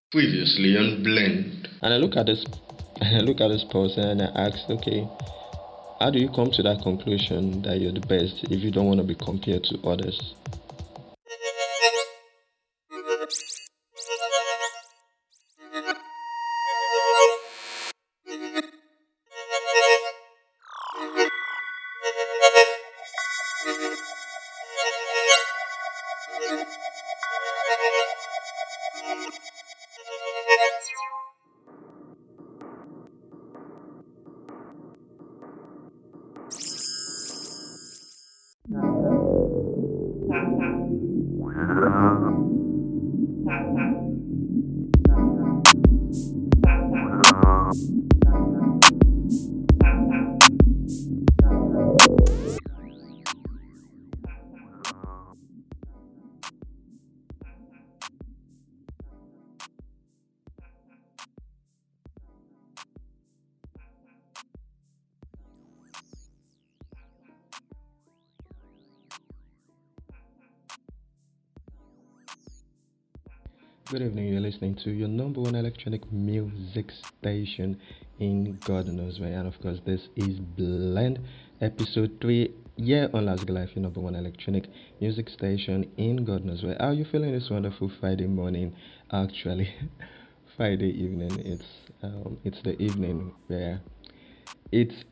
Previously on Blend. And I look at this I look at this person and I ask, okay, how do you come to that conclusion that you're the best if you don't want to be compared to others? Good evening, you're listening to your number one electronic music station in God knows where. And of course, this is Blend episode 3 here on Lázougi Life, your number one electronic music station in God knows where. How are you feeling this wonderful Friday morning? Actually, Friday evening. It's the evening where it's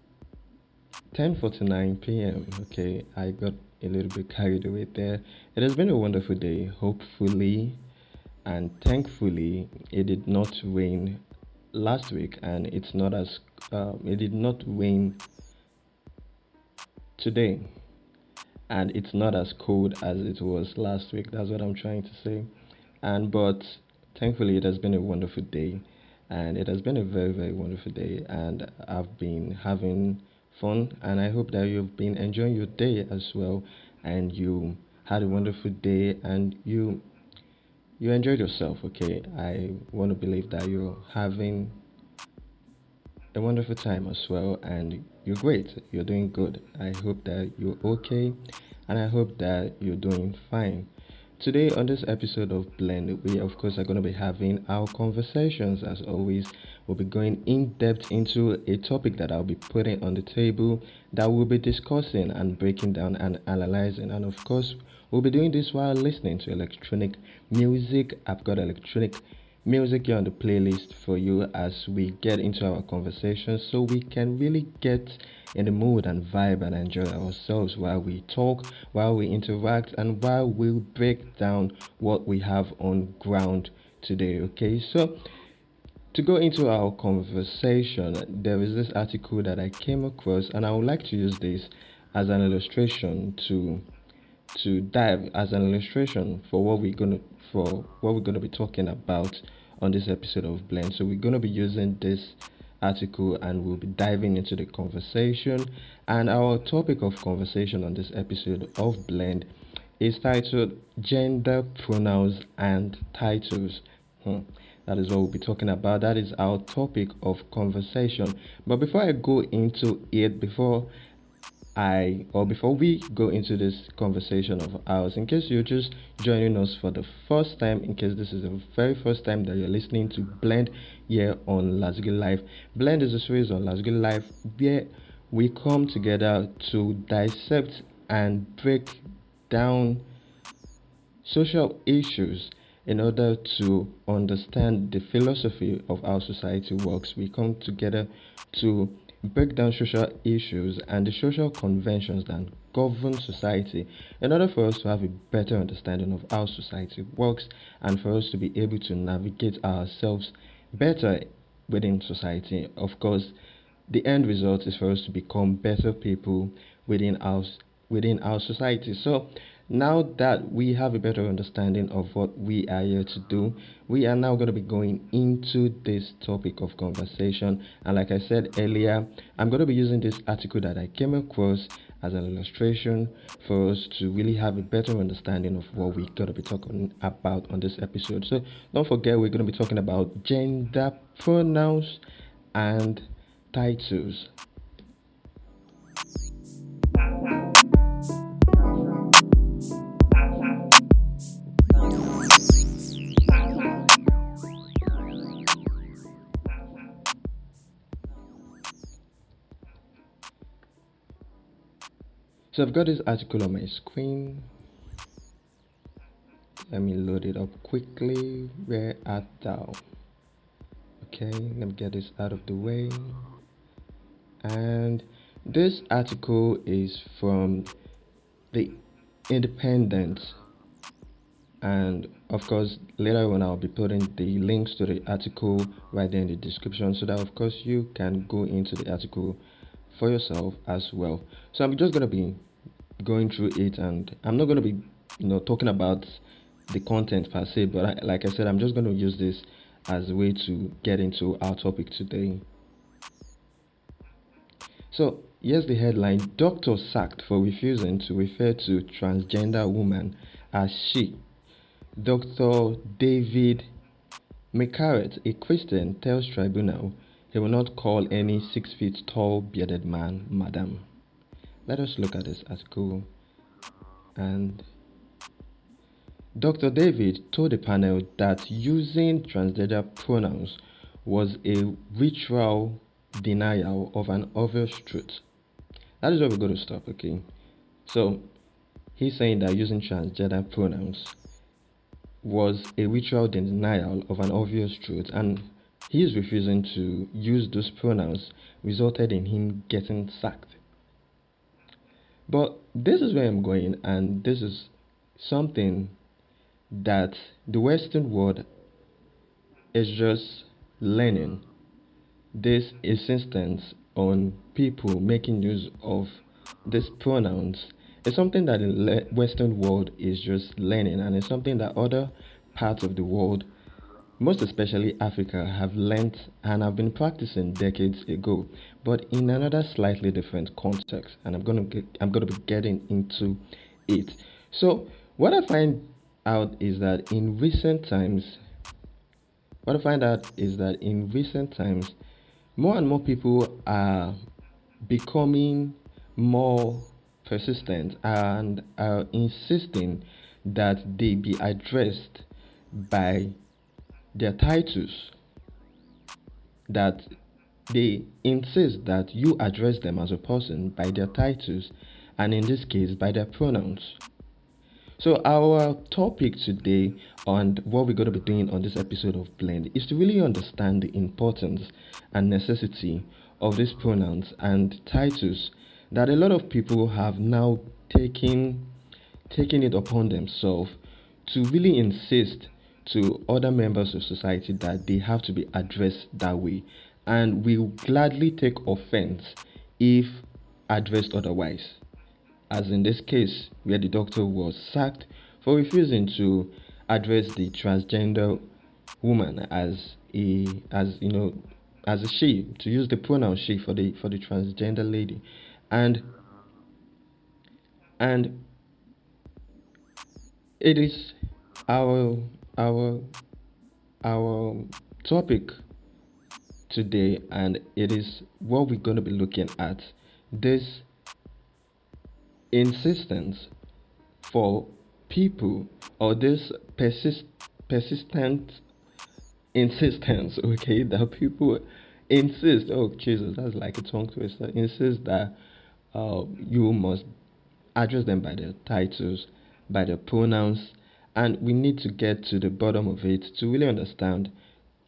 10:49 p.m. Okay, I got a little bit carried away there. It has been a wonderful day. Hopefully, and thankfully it did not rain last week, and it did not rain today, and it's not as cold as it was last week. That's what I'm trying to say. And but thankfully it has been a wonderful day, and it has been a very, very wonderful day, and I've been having fun, and I hope that you've been enjoying your day as well, and you had a wonderful day, and you enjoyed yourself. Okay, I want to believe that you're having a wonderful time as well, and you're great, you're doing good. I hope that you're okay, and I hope that you're doing fine. Today on this episode of Blend, we of course are going to be having our conversations. As always, we'll be going in depth into a topic that I'll be putting on the table, that we'll be discussing and breaking down and analyzing. And of course, we'll be doing this while listening to electronic music. I've got electronic music here on the playlist for you as we get into our conversation, so we can really get in the mood and vibe and enjoy ourselves while we talk, while we interact, and while we break down what we have on ground today. Okay, so to go into our conversation, there is this article that I came across, and I would like to use this as an illustration to dive as an illustration for what we're gonna be talking about on this episode of Blend. So we're gonna be using this article and we'll be diving into the conversation. And our topic of conversation on this episode of Blend is titled Gender Pronouns and Titles. That is what we'll be talking about. That is our topic of conversation. But before I go into it, before we go into this conversation of ours, in case you're just joining us for the first time, in case this is the very first time that you're listening to Blend here on Lázougi Life, Blend is a series on Lázougi Life where we come together to dissect and break down social issues in order to understand the philosophy of how society works. We come together to break down social issues and the social conventions that govern society in order for us to have a better understanding of how society works and for us to be able to navigate ourselves better within society. Of course, the end result is for us to become better people within our society. So now that we have a better understanding of what we are here to do, we are now going to be going into this topic of conversation. And like I said earlier, I'm going to be using this article that I came across as an illustration for us to really have a better understanding of what we're going to be talking about on this episode. So don't forget, we're going to be talking about gender pronouns and titles. So I've got this article on my screen. Let me load it up quickly. Where art thou? Okay, let me get this out of the way. And this article is from the Independent, and of course later on I'll be putting the links to the article right there in the description, so that of course you can go into the article for yourself as well. So I'm just going to be going through it, and I'm not going to be talking about the content per se, but like I said, I'm just going to use this as a way to get into our topic today. So here's the headline: Doctor sacked for refusing to refer to transgender woman as she. Dr. David McCarrett, a Christian, tells tribunal he will not call any 6 feet tall bearded man madam. Let us look at this article. And Dr. David told the panel that using transgender pronouns was a ritual denial of an obvious truth. That is where we're going to stop, okay? So he's saying that using transgender pronouns was a ritual denial of an obvious truth, and his refusing to use those pronouns resulted in him getting sacked. But this is where I'm going, and this is something that the Western world is just learning. This insistence on people making use of these pronouns is something that the Western world is just learning, and it's something that other parts of the world, most especially Africa, have learnt and have been practicing decades ago, but in another slightly different context. And I'm going to be getting into it. So what I find out is that in recent times, more and more people are becoming more persistent and are insisting that they be addressed by their titles, that they insist that you address them as a person by their titles, and in this case by their pronouns. So our topic today, and what we're going to be doing on this episode of Blend, is to really understand the importance and necessity of these pronouns and titles that a lot of people have now taken it upon themselves to really insist to other members of society that they have to be addressed that way, and will gladly take offense if addressed otherwise, as in this case where the doctor was sacked for refusing to address the transgender woman as a she, to use the pronoun she for the transgender lady. And it is our our our topic today, and it is what we're going to be looking at: this insistence for people, or this persistent insistence, okay, that people insist, oh Jesus, that's like a tongue twister, insist that you must address them by their titles, by their pronouns, and we need to get to the bottom of it to really understand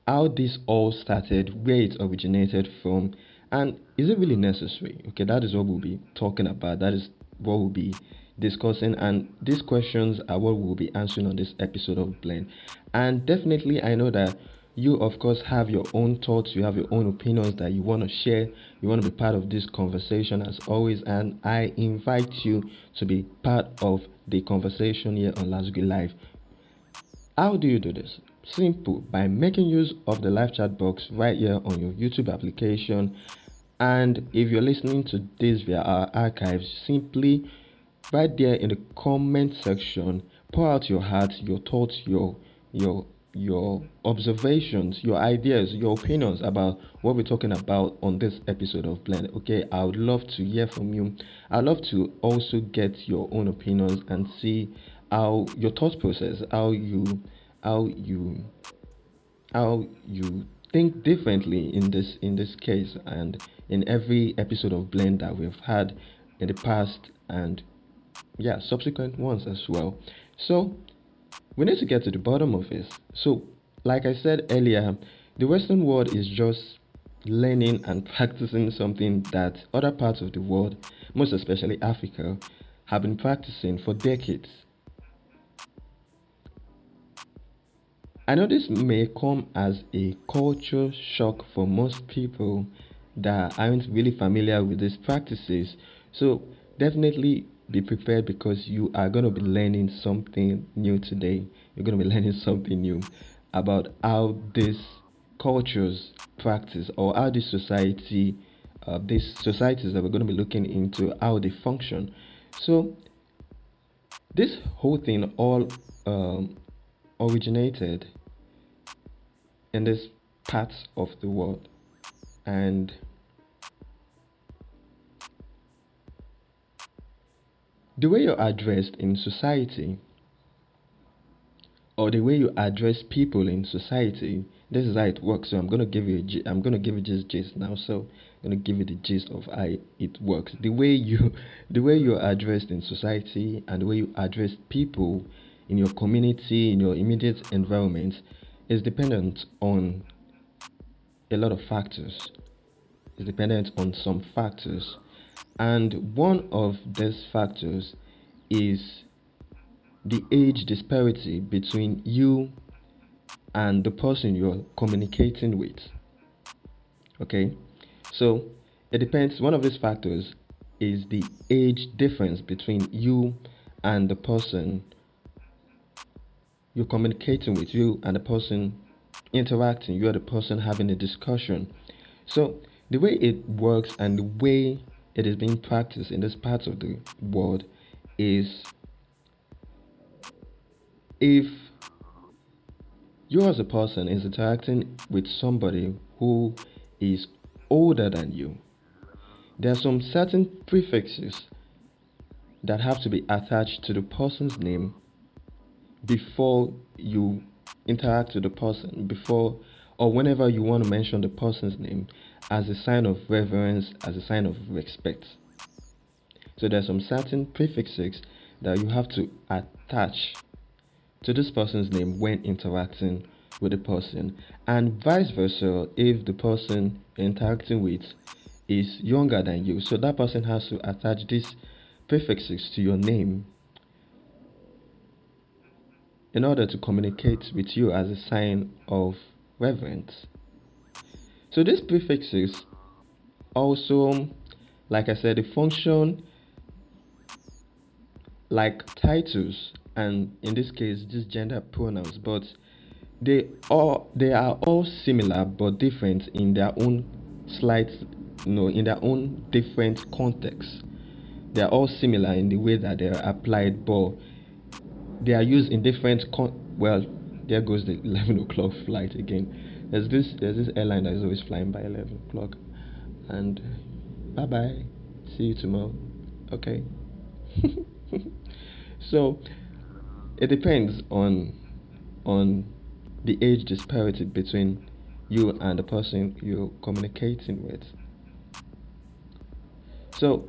how this all started, where it originated from, and is it really necessary? Okay, that is what we'll be talking about. That is what we'll be discussing, and these questions are what we'll be answering on this episode of Blend. And definitely, I know that you, of course, have your own thoughts, you have your own opinions that you want to share, you want to be part of this conversation as always, and I invite you to be part of the conversation here on Lázougi Live. How do you do this? Simple, by making use of the live chat box right here on your YouTube application. And if you're listening to this via our archives, simply right there in the comment section, pour out your heart, your thoughts, your observations, your ideas, your opinions about what we're talking about on this episode of Blend. Okay, I would love to hear from you. I'd love to also get your own opinions and see how your thought process, how you think differently in this case, and in every episode of Blend that we've had in the past and yeah, subsequent ones as well. So we need to get to the bottom of this. So, like I said earlier, the Western world is just learning and practicing something that other parts of the world, most especially Africa, have been practicing for decades. I know this may come as a culture shock for most people that aren't really familiar with these practices. So definitely be prepared because you are going to be learning something new today. You're going to be learning something new about how these cultures practice or how this society, these societies that we're going to be looking into, how they function. So this whole thing all originated in this parts of the world, and the way you're addressed in society or the way you address people in society, this is how it works. So I'm going to give you I'm going to give you just gist now. So I'm going to give you the gist of how it works. The way you're addressed in society and the way you address people in your community, in your immediate environment, is dependent on a lot of factors. Is dependent on some factors, and one of these factors is the age disparity between you and the person you're communicating with. Okay, so it depends. One of these factors is the age difference between you and the person you're communicating with, you and the person interacting, you are the person having a discussion. So the way it works and the way it is being practiced in this part of the world is, if you as a person is interacting with somebody who is older than you, there are some certain prefixes that have to be attached to the person's name before you interact with the person, before or whenever you want to mention the person's name, as a sign of reverence, as a sign of respect. So there's some certain prefixes that you have to attach to this person's name when interacting with the person, and vice versa. If the person you're interacting with is younger than you, so that person has to attach these prefixes to your name in order to communicate with you as a sign of reverence. So these prefixes also, like I said, they function like titles, and in this case just gender pronouns, but they are all similar but different in their own slight, in their own different contexts. They are all similar in the way that they are applied, but they are used in different well, there goes the 11 o'clock flight again. There's this airline that is always flying by 11 o'clock. And bye bye, see you tomorrow. Okay. So it depends on the age disparity between you and the person you're communicating with. So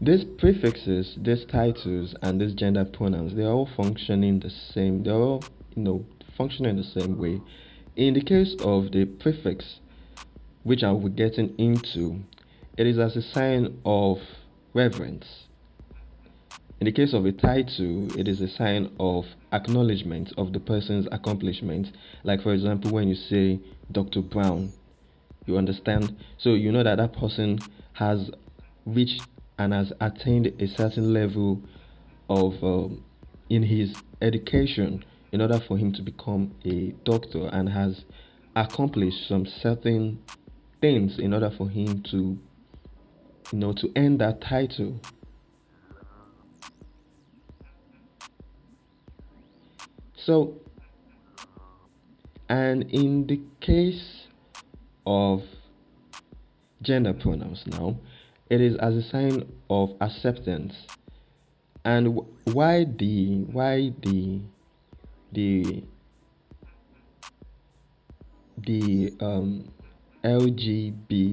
these prefixes, these titles, and these gender pronouns, they're all functioning the same. They're all, functioning the same way. In the case of the prefix, which I will be getting into, it is as a sign of reverence. In the case of a title, it is a sign of acknowledgement of the person's accomplishment. Like, for example, when you say Dr. Brown, you understand? So you know that that person has reached and has attained a certain level of in his education in order for him to become a doctor, and has accomplished some certain things in order for him to to earn that title. So, and in the case of gender pronouns now, it is as a sign of acceptance. And the the LGBTQ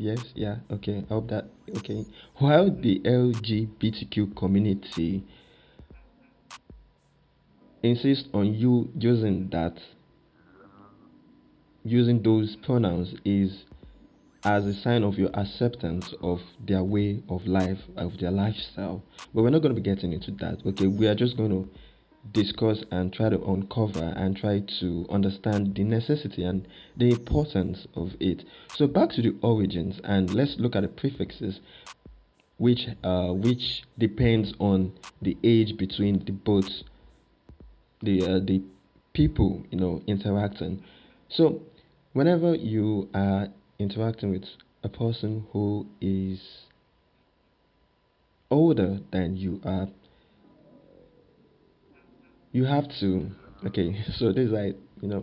Yes, yeah, okay. I hope that okay. While the LGBTQ community insists on you using those pronouns is as a sign of your acceptance of their way of life, of their lifestyle. But we're not going to be getting into that. Okay, we are just going to discuss and try to uncover and try to understand the necessity and the importance of it. So back to the origins and let's look at the prefixes, which depends on the age between the people interacting. So whenever you are interacting with a person who is older than you are, you have to okay. So this is how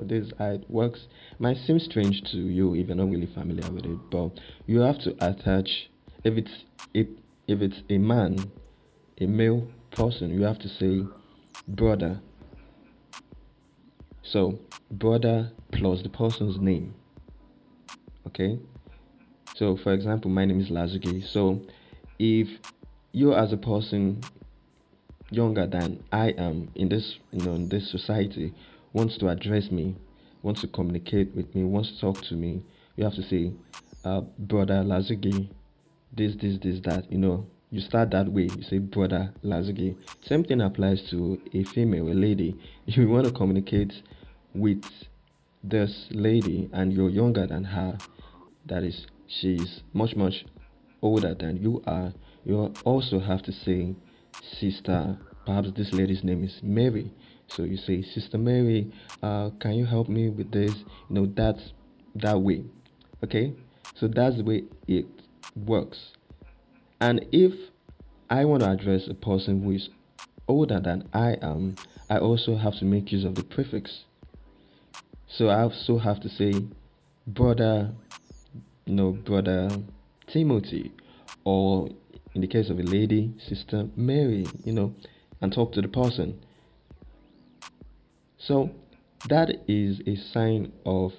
this is how it works. Might seem strange to you if you're not really familiar with it, but you have to attach if it's if if it's a man, a male person, you have to say brother. So brother plus the person's name. Okay. So for example, my name is Lázougi. So if you as a person younger than I am in this in this society wants to address me, wants to communicate with me, wants to talk to me, you have to say, brother Lázougi, this that. You start that way. You say brother Lázougi. Same thing applies to a female, a lady. If you want to communicate with this lady and you're younger than her, that is, she's much older than you are, you also have to say sister. Perhaps this lady's name is Mary, so you say sister Mary, can you help me with this? That's that way. Okay, so that's the way it works. And if I want to address a person who is older than I am, I also have to make use of the prefix. So I also have to say brother, brother Timothy, or in the case of a lady, sister Mary, and talk to the person. So that is a sign of,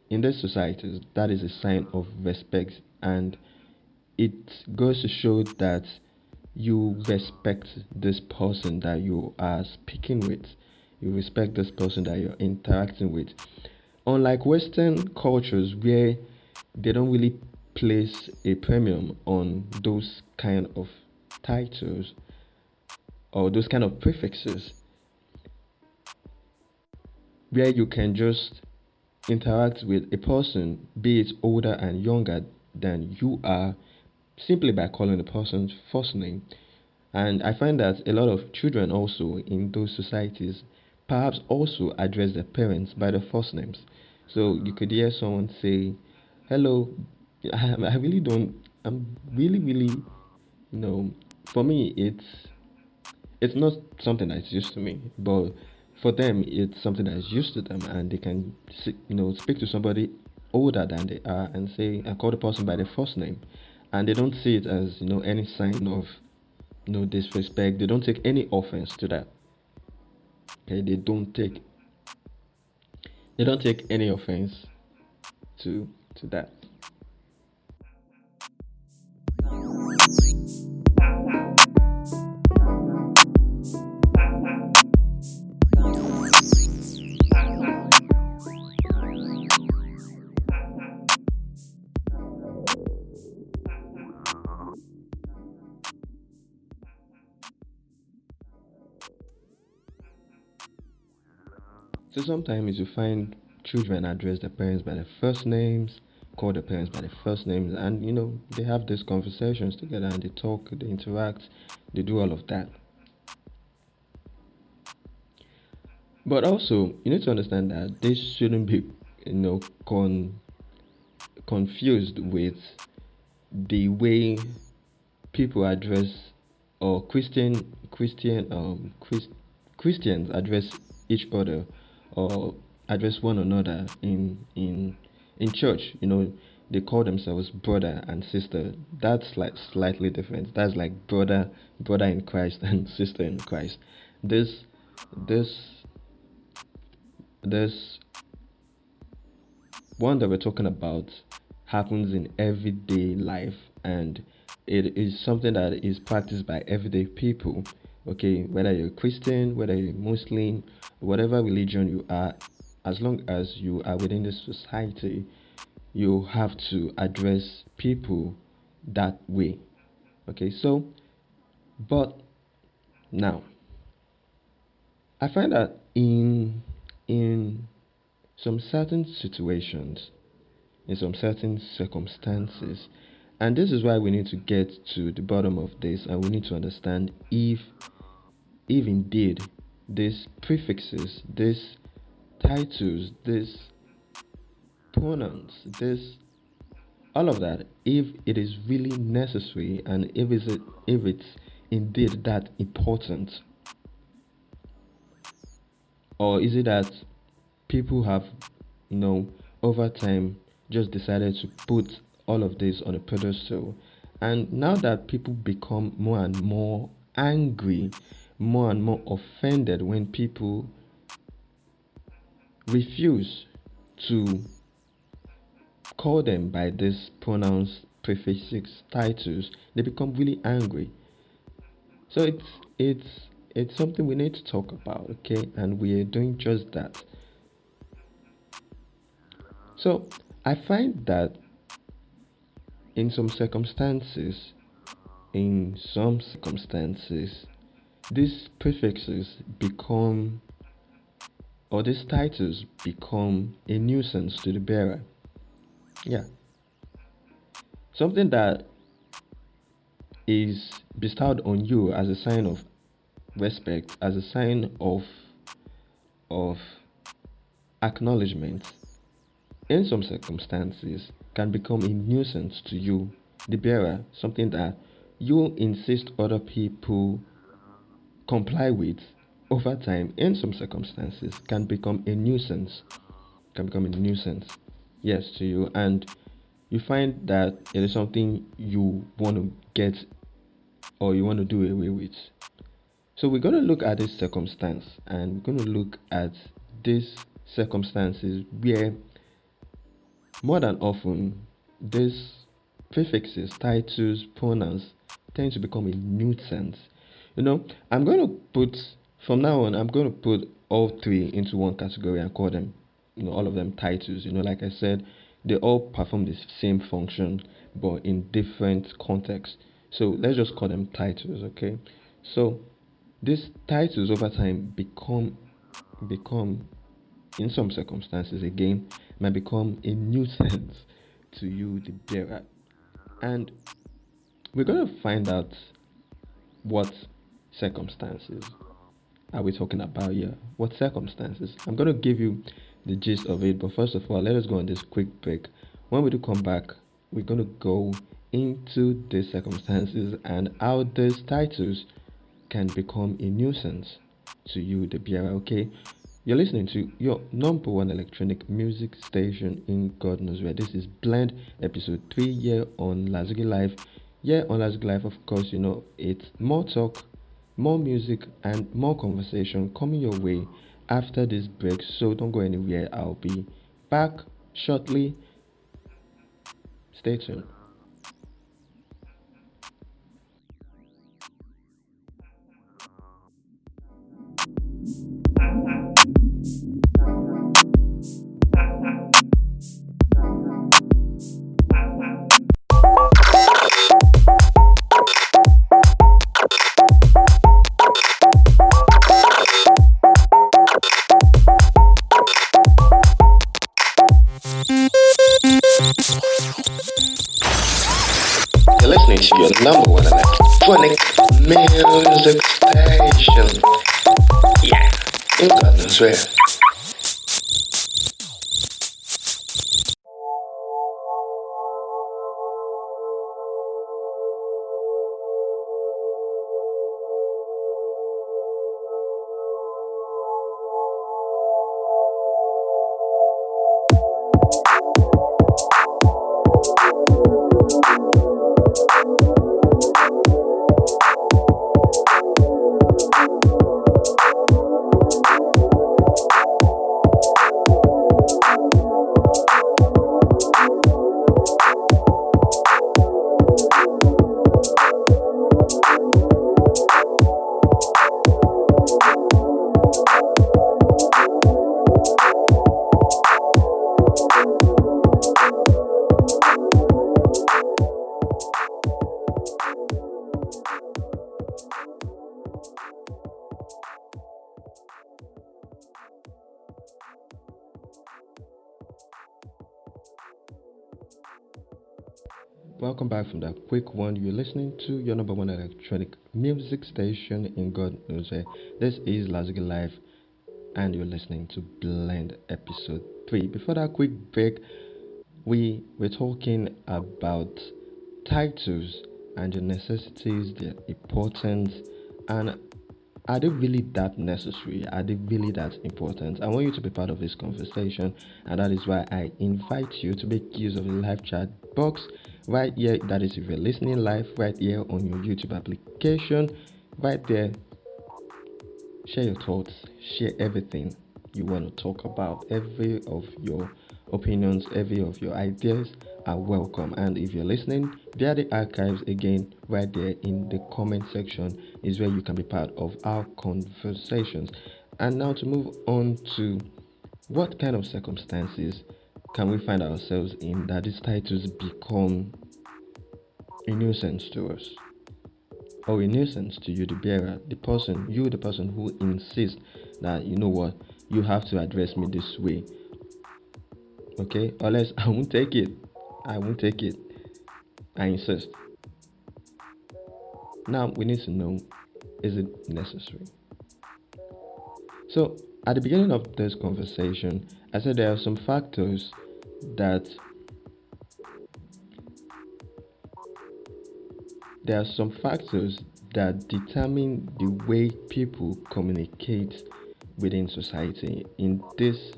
in this society, that is a sign of respect, and it goes to show that you respect this person that you are speaking with, you respect this person that you're interacting with. Unlike Western cultures where they don't really place a premium on those kind of titles or those kind of prefixes, where you can just interact with a person, be it older and younger than you are, simply by calling the person's first name. And I find that a lot of children also in those societies perhaps also address their parents by their first names. So you could hear someone say, "Hello." I really don't. I'm really, for me, it's not something that's used to me, but for them, it's something that's used to them, and they can, speak to somebody older than they are and say and call the person by their first name, and they don't see it as any sign of no disrespect. They don't take any offense to that. Okay, they don't take any offense to that. So sometimes you find children address their parents by their first names, call their parents by their first names, and they have these conversations together and they talk, they interact, they do all of that. But also, you need to understand that this shouldn't be, you know, con- confused with the way people address or Christians address each other or address one another in church. They call themselves brother and sister. That's like slightly different. That's like brother in Christ and sister in Christ. This this this one that we're talking about happens in everyday life, and it is something that is practiced by everyday people. Okay, whether you're a Christian, whether you're a Muslim, whatever religion you are, as long as you are within this society, you have to address people that way. Okay, so but now I find that in some certain situations, in some certain circumstances, and this is why we need to get to the bottom of this, and we need to understand if indeed these prefixes, these titles, these pronouns, this all of that, if it is really necessary, and if it's indeed that important, or is it that people have, you know, over time just decided to put all of this on a pedestal, and now that people become more and more angry, more and more offended when people refuse to call them by these pronouns, prefixes, titles, they become really angry. So it's something we need to talk about, okay? And we are doing just that. So I find that in some circumstances, in some circumstances, these prefixes become, or these titles become a nuisance to the bearer. Yeah. Something that is bestowed on you as a sign of respect, as a sign of acknowledgement, in some circumstances can become a nuisance to you, the bearer, something that you insist other people comply with. Over time, in some circumstances, can become a nuisance, yes, to you, and you find that it is something you want to get, or you want to do away with. So we're going to look at this circumstance, and we're going to look at these circumstances where more than often these prefixes, titles, pronouns tend to become a nuisance. I'm going to put, from now on, I'm going to put all three into one category and call them, all of them titles. Like I said, they all perform the same function but in different contexts. So let's just call them titles, okay? So these titles over time become in some circumstances again might become a nuisance to you, the bearer. And we're going to find out what circumstances are we talking about here. What circumstances? I'm going to give you the gist of it, but first of all, let us go on this quick break. When we do come back, we're going to go into these circumstances and how these titles can become a nuisance to you, the bearer, okay? You're listening to your number one electronic music station in God knows where. This is Blend episode 3 here on Lázougi Live. Yeah, on Lázougi Live, of course, it's more talk, more music, and more conversation coming your way after this break. So don't go anywhere. I'll be back shortly. Stay tuned. You're listening to your number one electronic music station. Yeah, in God knows where. Welcome back from that quick one. You're listening to your number one electronic music station in God knows where. This is Lázougi Live, and you're listening to Blend Episode 3. Before that quick break, we were talking about titles and their necessities, their importance, and are they really that necessary? Are they really that important? I want you to be part of this conversation, and that is why I invite you to make use of the live chat box right here. That is, if you're listening live, right here on your YouTube application, right there. Share your thoughts, share everything you want to talk about. Every of your opinions, every of your ideas are welcome. And if you're listening via the archives, again, right there in the comment section is where you can be part of our conversations. And now to move on to what kind of circumstances can we find ourselves in that these titles become a nuisance to us? Or a nuisance to you, the bearer, the person who insists that you know what, you have to address me this way, okay? Or else I won't take it. I won't take it. I insist. Now we need to know, is it necessary? So at the beginning of this conversation, I said there are some factors that determine the way people communicate within society. In this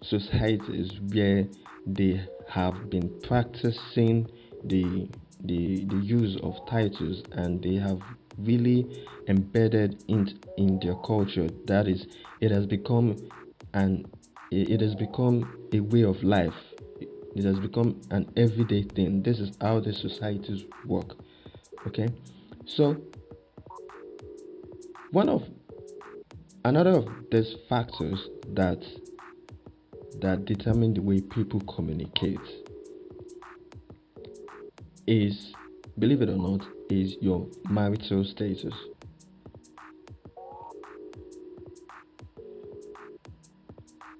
societies where they have been practicing the use of titles, and they have really embedded in their culture, that is, it has become an it has become a way of life. It has become an everyday thing. This is how the societies work. Okay, so one of another of these factors that determine the way people communicate is, believe it or not, is your marital status.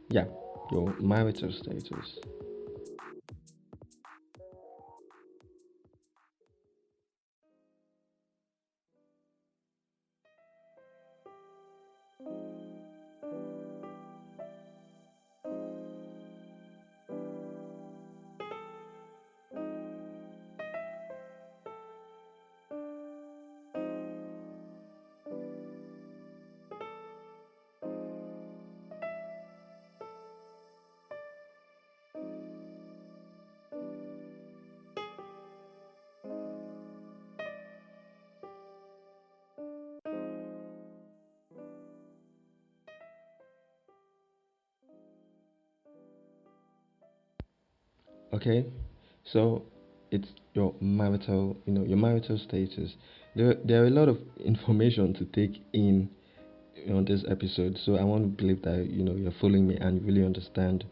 Yeah, your marital status. Okay, so it's your marital status. There are a lot of information to take in on this episode, so I want to believe that you're following me and you really understand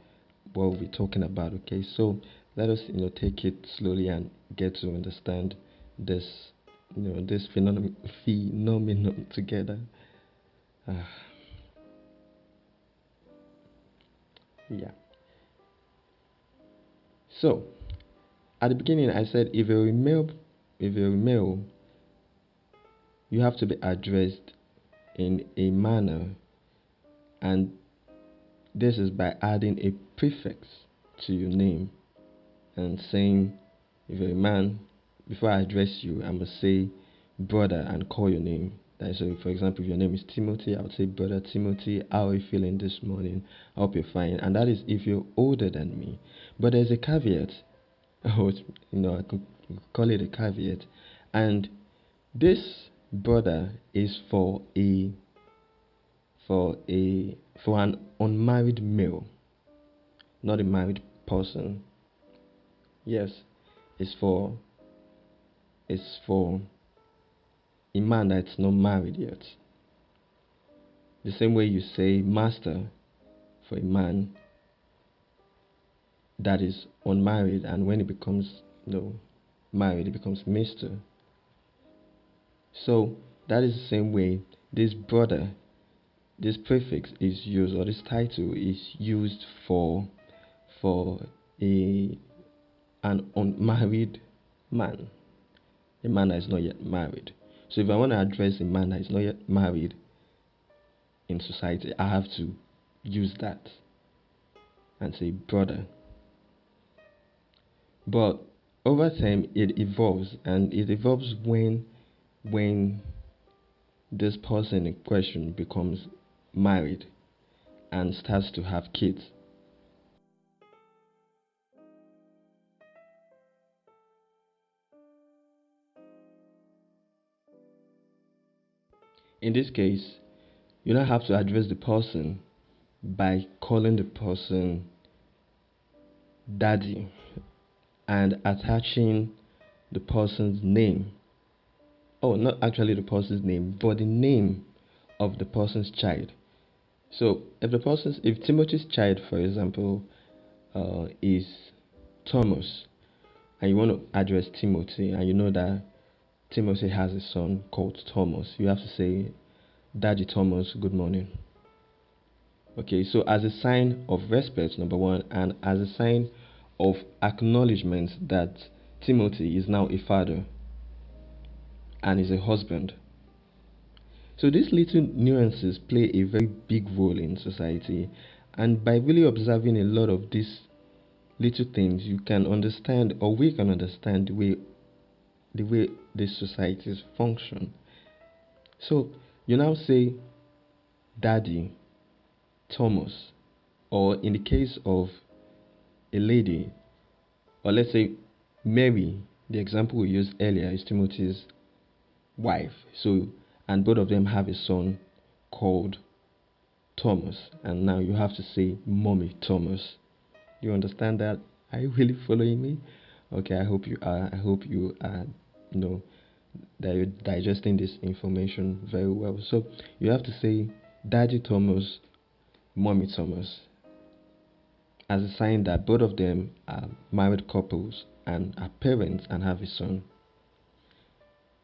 what we're talking about. Okay, so let us take it slowly and get to understand this this phenomenon together. Ah, yeah. So at the beginning, I said if you're a male, you have to be addressed in a manner, and this is by adding a prefix to your name and saying, if you're a man, before I address you, I must say brother and call your name. That is, so for example, if your name is Timothy, I would say, brother Timothy, how are you feeling this morning? I hope you're fine. And that is if you're older than me. But there's a caveat. Oh, I could call it a caveat. And this brother is for an unmarried male, not a married person. Yes, it's for a man that's not married yet. The same way you say master for a man that is unmarried, and when he becomes married, it becomes Mr. So that is the same way this brother, this prefix is used, or this title is used for a an unmarried man, a man that is not yet married. So if I want to address a man that is not yet married in society, I have to use that and say brother. But over time it evolves, and it evolves when this person in question becomes married and starts to have kids. In this case, you now have to address the person by calling the person daddy and attaching the person's name. Oh, not actually the person's name, but the name of the person's child. So if Timothy's child, for example, is Thomas, and you want to address Timothy, and you know that Timothy has a son called Thomas, you have to say, Daddy Thomas, good morning. Okay, so as a sign of respect, number one, and as a sign of acknowledgement that Timothy is now a father and is a husband. So these little nuances play a very big role in society, and by really observing a lot of these little things, you can understand, or we can understand the way these societies function. So you now say Daddy Thomas, or in the case of a lady, or let's say Mary, the example we used earlier is Timothy's wife. So, and both of them have a son called Thomas, and now you have to say Mommy Thomas. You understand that? Are you really following me? Okay, I hope you are. I hope you are, you know, that you're digesting this information very well. So you have to say Daddy Thomas, Mommy Thomas, as a sign that both of them are married couples and are parents and have a son.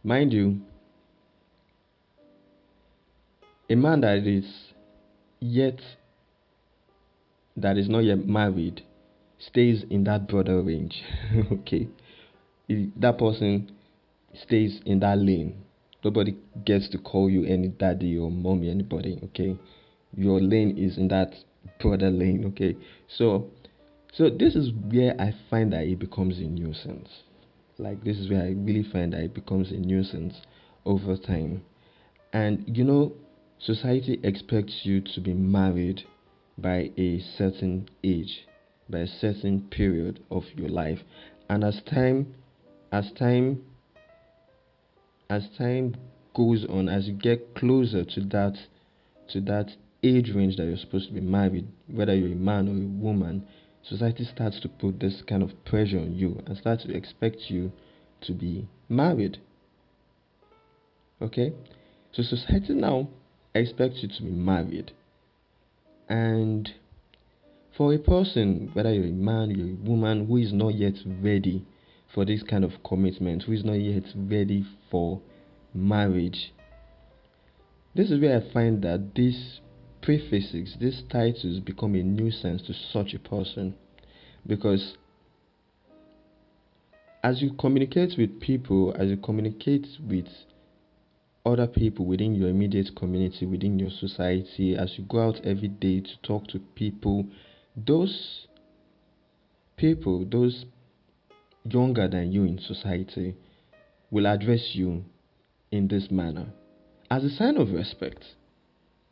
Mind you, a man yet that is not yet married stays in that broader range. Okay, if that person stays in that lane, nobody gets to call you any daddy or mommy, anybody. Okay, your lane is in that broader lane. Okay, so this is where I find that it becomes a nuisance. Like, this is where I really find that it becomes a nuisance over time. And society expects you to be married by a certain age, by a certain period of your life. And as time as time goes on, as you get closer to that age range that you're supposed to be married, whether you're a man or a woman, society starts to put this kind of pressure on you and starts to expect you to be married. Okay? So society now expects you to be married. And for a person, whether you're a man, you're a woman who is not yet ready for this kind of commitment, who is not yet ready for marriage, this is where I find that these prefixes, these titles become a nuisance to such a person. Because as you communicate with people, as you communicate with other people within your immediate community, within your society, as you go out every day to talk to people, those people, those younger than you in society, will address you in this manner as a sign of respect.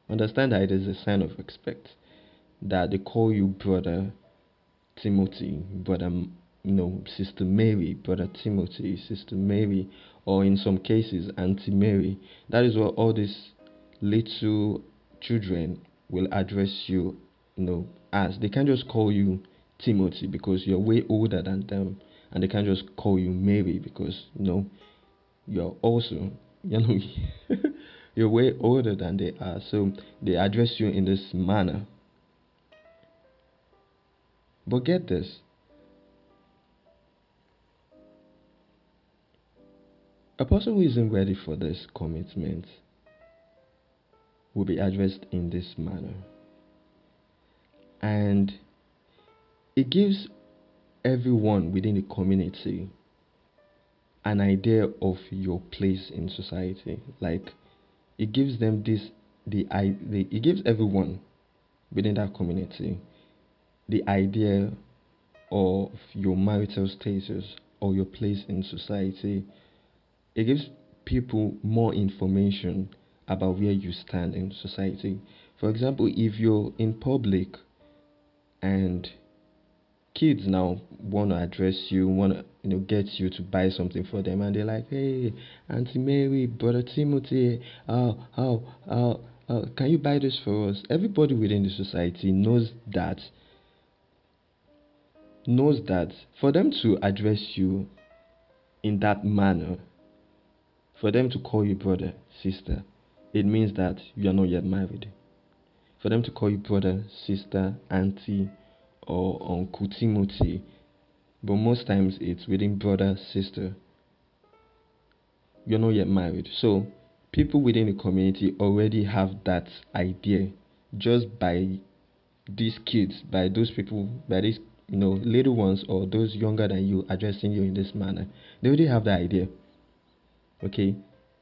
Understand that it is a sign of respect that they call you brother Timothy, brother, Sister Mary, brother Timothy, Sister Mary, or in some cases, Auntie Mary. That is what all these little children will address you, as. They can't just call you Timothy because you're way older than them, and they can't just call you Mary because, you're also, you're way older than they are. So they address you in this manner. But get this. A person who isn't ready for this commitment will be addressed in this manner. And it gives everyone within the community an idea of your place in society. Like it gives them it gives everyone within that community the idea of your marital status or your place in society. It gives people more information about where you stand in society. For example, if you're in public and kids now want to address you, want to get you to buy something for them, and they're like, "Hey, Auntie Mary, Brother Timothy, can you buy this for us?" Everybody within the society knows that for them to address you in that manner, for them to call you brother, sister, it means that you are not yet married. For them to call you brother, sister, auntie, or Uncle Timothy, but most times it's within brother, sister, you're not yet married. So people within the community already have that idea just by these kids, by those people, by these little ones or those younger than you addressing you in this manner. They already have the idea, okay?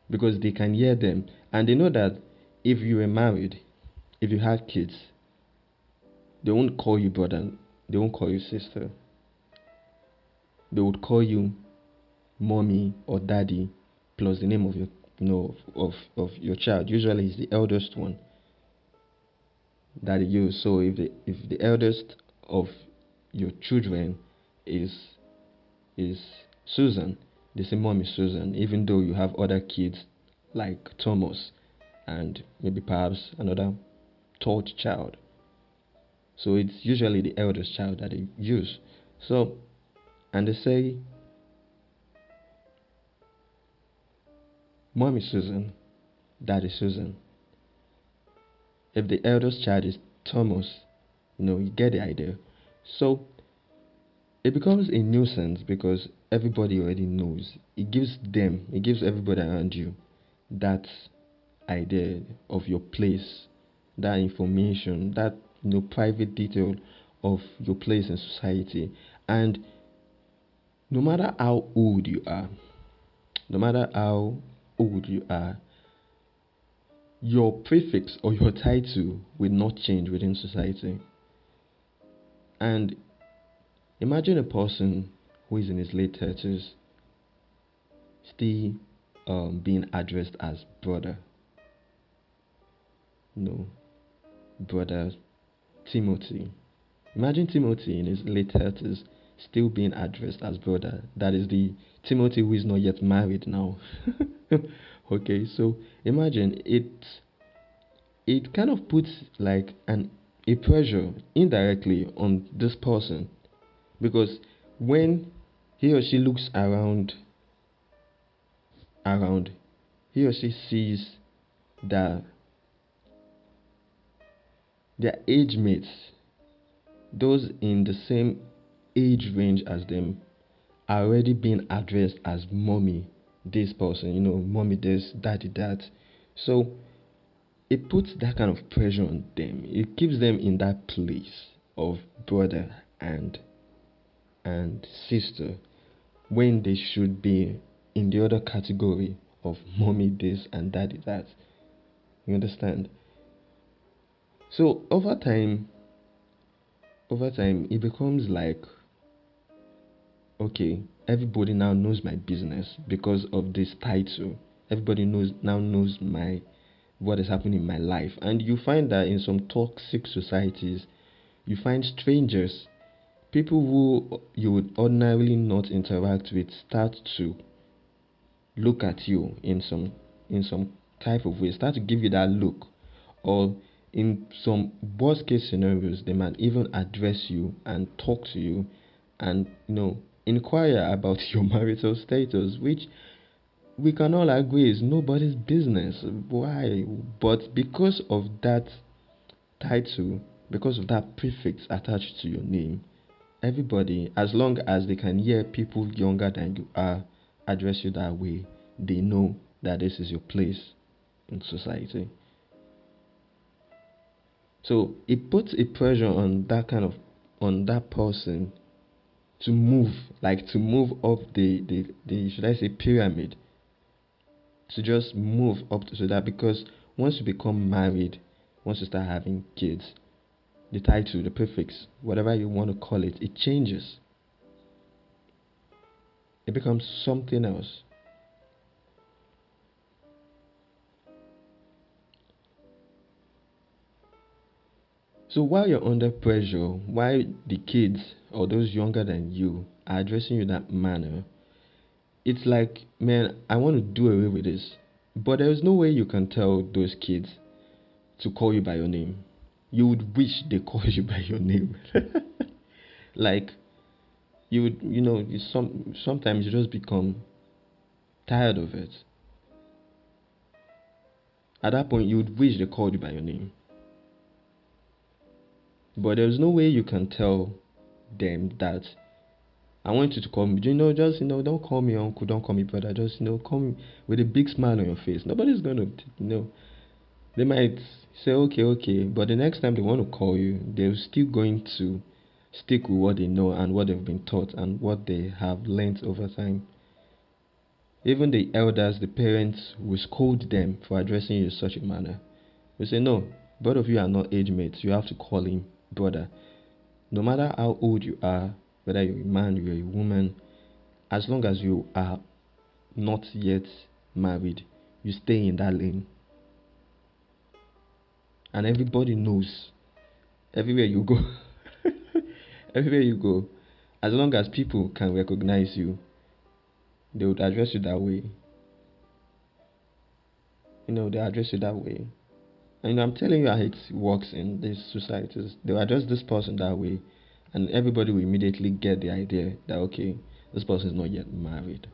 Because they can hear them and they know that if you were married, if you had kids, they won't call you brother, they won't call you sister. They would call you mommy or daddy plus the name of your of your child. Usually it's the eldest one that you use. So if the eldest of your children is Susan, they say mommy Susan, even though you have other kids like Thomas and maybe perhaps another third child. So it's usually the eldest child that they use. So and they say mommy Susan, daddy Susan. If the eldest child is Thomas, you get the idea. So it becomes a nuisance because everybody already knows. It gives everybody around you that idea of your place, that information, that private detail of your place in society. And no matter how old you are, no matter how old you are, your prefix or your title will not change within society. And imagine a person who is in his late 30s still being addressed as brother. No, brother Timothy. Imagine Timothy in his late 30s still being addressed as brother. That is the Timothy who is not yet married now. Okay, so imagine it kind of puts like a pressure indirectly on this person because when he or she looks around, he or she sees that their age mates, those in the same age range as them, are already being addressed as mommy this person, mommy this, daddy that. So it puts that kind of pressure on them. It keeps them in that place of brother and sister when they should be in the other category of mommy this and daddy that. You understand? So over time it becomes like, okay, everybody now knows my business because of this title. Everybody knows my what is happening in my life. And you find that in some toxic societies, you find strangers, people who you would ordinarily not interact with, start to look at you in some type of way, start to give you that look, or in some worst case scenarios, they might even address you and talk to you and inquire about your marital status, which we can all agree is nobody's business. Why? But because of that title, because of that prefix attached to your name, everybody, as long as they can hear people younger than you are address you that way, they know that this is your place in society. So it puts a pressure on that person to move, like to move up the should I say pyramid, to just move up to that, because once you become married, once you start having kids, the title, the prefix, whatever you want to call it, it changes. It becomes something else. So while you're under pressure, while the kids or those younger than you are addressing you that manner, it's like, man, I want to do away with this. But there's no way you can tell those kids to call you by your name. You would wish they call you by your name. Like you would, sometimes you just become tired of it. At that point, you would wish they called you by your name. But there's no way you can tell them that I want you to call me. Just don't call me uncle, don't call me brother. Just call me with a big smile on your face. Nobody's gonna They might say okay, okay, but the next time they want to call you, they're still going to stick with what they know and what they've been taught and what they have learned over time. Even the elders, the parents, will scold them for addressing you in such a manner. They say, no, both of you are not age mates. You have to call him brother. No matter how old you are, whether you're a man, you're a woman, as long as you are not yet married, you stay in that lane. And everybody knows, everywhere you go, everywhere you go, as long as people can recognize you, they would address you that way. They address you that way. And I'm telling you how it works in these societies. They'll address this person that way, and everybody will immediately get the idea that, okay, this person is not yet married.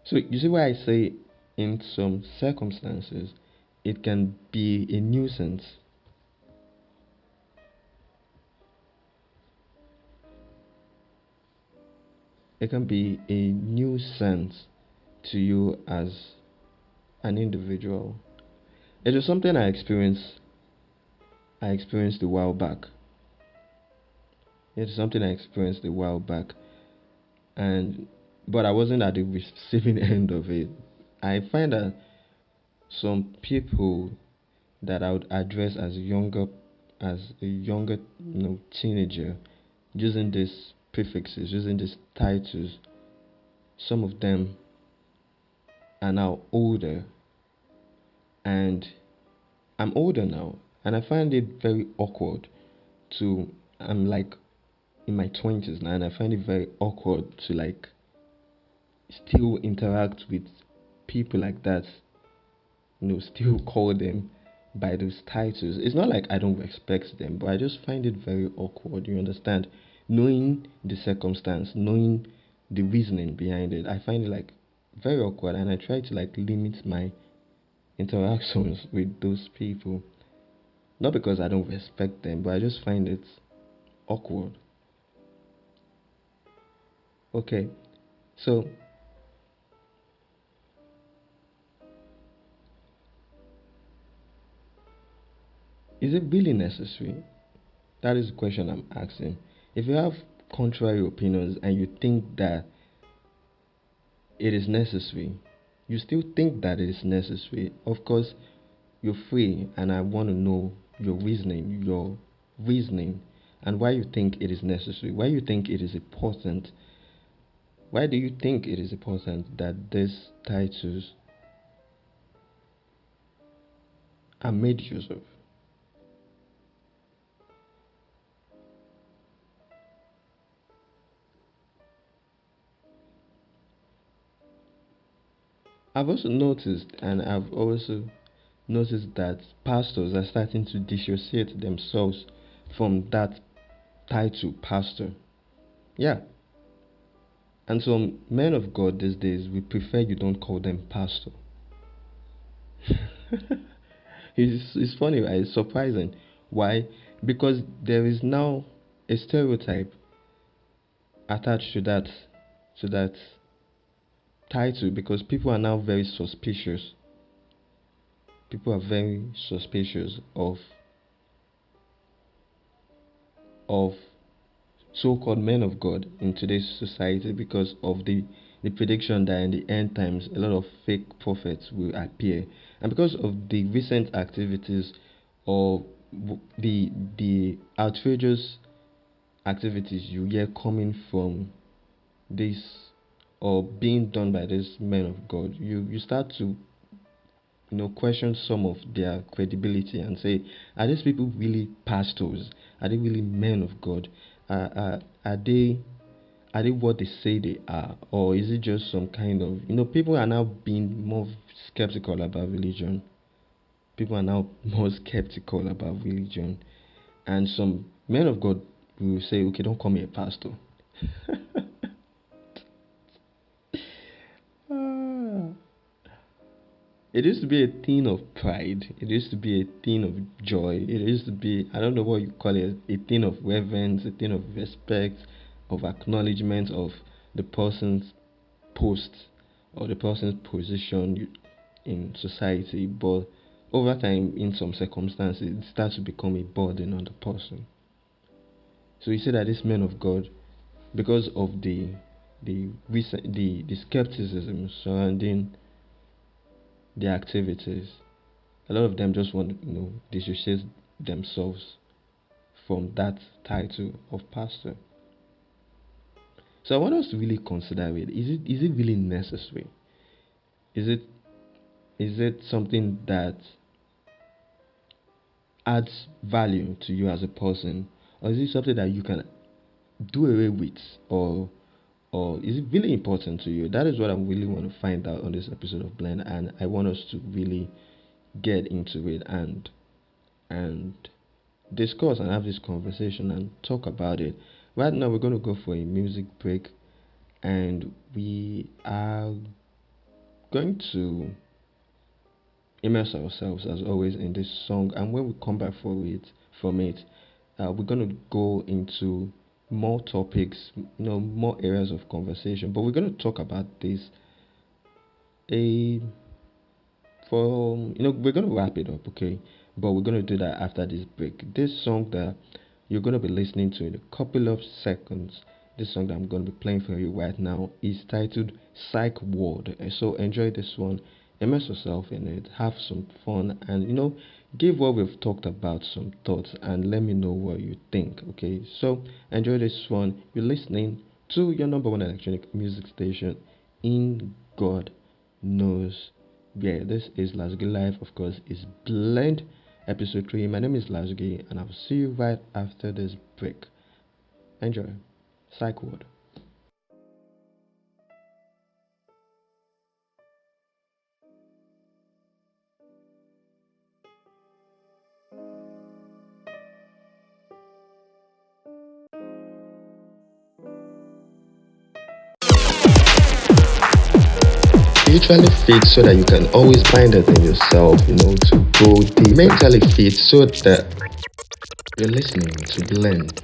So you see why I say in some circumstances it can be a nuisance. It can be a nuisance to you as an individual. It is something I experienced a while back. It's something I experienced a while back, and but I wasn't at the receiving end of it. I find that some people that I would address as a younger, teenager, using these prefixes, using these titles, some of them are now older, and I'm older now, and I find it very awkward to. I'm like in my 20s now, and I find it very awkward to like still interact with people like that, still call them by those titles. It's not like I don't respect them, but I just find it very awkward, you understand? Knowing the circumstance, knowing the reasoning behind it, I find it like very awkward, and I try to like limit my interactions with those people. Not because I don't respect them, but I just find it awkward. Okay, so is it really necessary? That is the question I'm asking. If you have contrary opinions and you think that it is necessary, you still think that it is necessary, of course, you're free, and I want to know your reasoning, and why you think it is necessary, why you think it is important. Why do you think it is important that these titles are made use of? I've also noticed, and I've also noticed that pastors are starting to dissociate themselves from that title, pastor. Yeah. And some men of God these days, we prefer you don't call them pastor. It's funny, right? It's surprising. Why? Because there is now a stereotype attached to that title, because people are now very suspicious. People are very suspicious of so-called men of God in today's society because of the prediction that in the end times a lot of fake prophets will appear, and because of the recent activities or the outrageous activities you hear coming from this or being done by these men of God, you start to question some of their credibility and say, are these people really pastors? Are they really men of God? Are they what they say they are, or is it just some kind of people are now being more skeptical about religion. People are now more skeptical about religion, and some men of God will say, okay, don't call me a pastor. Ah. It used to be a thing of pride. It used to be a thing of joy. It used to be, I don't know what you call it, a thing of reverence, a thing of respect, of acknowledgement of the person's post or the person's position in society. But over time, in some circumstances, it starts to become a burden on the person. So you see that these men of God, because of the skepticism surrounding their activities, a lot of them just want to dissociate themselves from that title of pastor. So I want us to really consider it. Is it really necessary? Is it something that adds value to you as a person, or is it something that you can do away with, or is it really important to you? That is what I really want to find out on this episode of Blend, and I want us to really get into it and discuss and have this conversation and talk about it. Right now, we're going to go for a music break, and we are going to immerse ourselves as always in this song. And when we come back from it, we're going to go into more topics, more areas of conversation. But we're going to talk about this a for we're going to wrap it up, okay? But we're going to do that after this break. This song that you're going to be listening to in a couple of seconds, this song that I'm going to be playing for you right now, is titled Psych Ward. And so enjoy this one, immerse yourself in it, have some fun, and give what we've talked about some thoughts, and let me know what you think, okay? So enjoy this one. You're listening to your number one electronic music station in God knows. Yeah, this is Lázougi Live, of course, is Blend episode 3. My name is Lázougi, and I'll see you right after this break. Enjoy. Psych Ward. Spiritually fit so that you can always find it in yourself, to grow the mentally fit so that you're listening to Blend.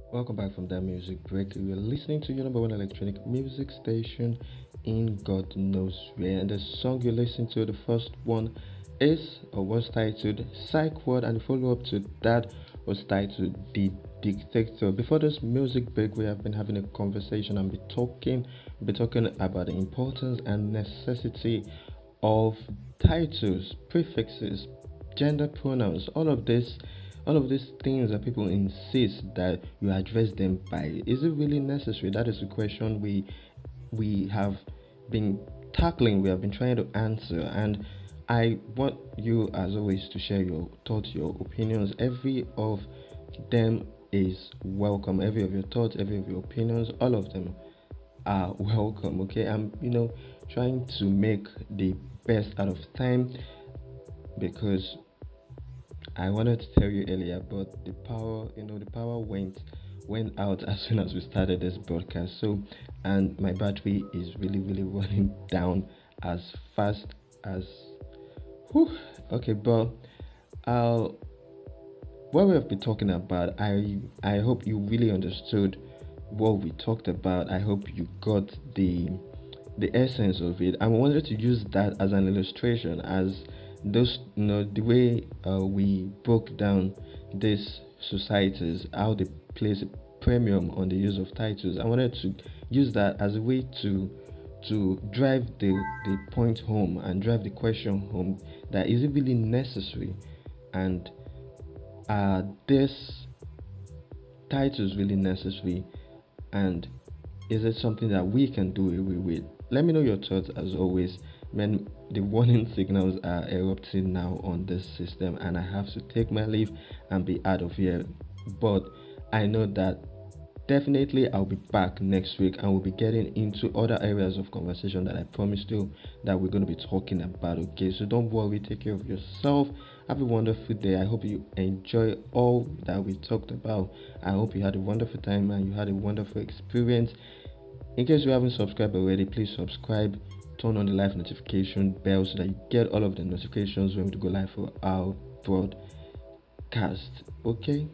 Welcome back from that music break. You're listening to your number one electronic music station in God knows where. And the song you listen to, the first one is or was titled Psych Word, and the follow up to that was titled The Dictator. Before this music break, we have been having a conversation and be talking about the importance and necessity of titles, prefixes, gender pronouns, all of these things that people insist that you address them by. Is it really necessary? That is the question we have been tackling, we have been trying to answer, and I want you as always to share your thoughts, your opinions. Every of them is welcome. Every of your thoughts, every of your opinions, all of them are welcome. Okay, I'm trying to make the best out of time because I wanted to tell you earlier, but the power went out as soon as we started this broadcast. So, and my battery is really, really running down as fast as. Whew, okay, but uh, what we have been talking about, I hope you really understood what we talked about. I hope you got the essence of it. I wanted to use that as an illustration, as those the way we broke down these societies, how they place a premium on the use of titles. I wanted to use that as a way to drive the point home and drive the question home, that is it really necessary, and this title is really necessary, and is it something that we can do away with? Let me know your thoughts as always. Man, the warning signals are erupting now on this system, and I have to take my leave and be out of here. But I know that definitely I'll be back next week, and we'll be getting into other areas of conversation that I promised you that we're going to be talking about. Okay, so don't worry, take care of yourself. Have a wonderful day. I hope you enjoy all that we talked about. I hope you had a wonderful time and you had a wonderful experience. In case you haven't subscribed already, please subscribe, turn on the live notification bell so that you get all of the notifications when we go live for our broadcast. Okay.